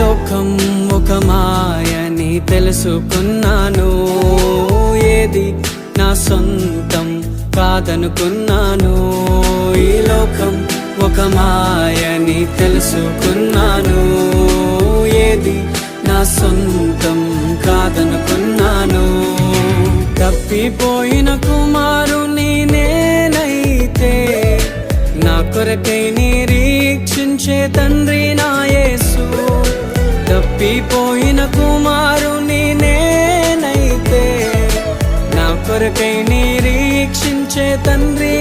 లోకం ఒక మాయని తెలుసుకున్నాను, ఏది నా సొంతం కాదనుకున్నాను. ఈ లోకం ఒక మాయని తెలుసుకున్నాను, ఏది నా సొంతం కాదనుకున్నాను. తప్పిపోయిన కుమారుని నేనైతే, నా కొరకై నిరీక్షించే తండ్రి నా యేసు. తప్పిపోయిన కుమారుని నేనైతే, నా కొరకై నిరీక్షించే తండ్రి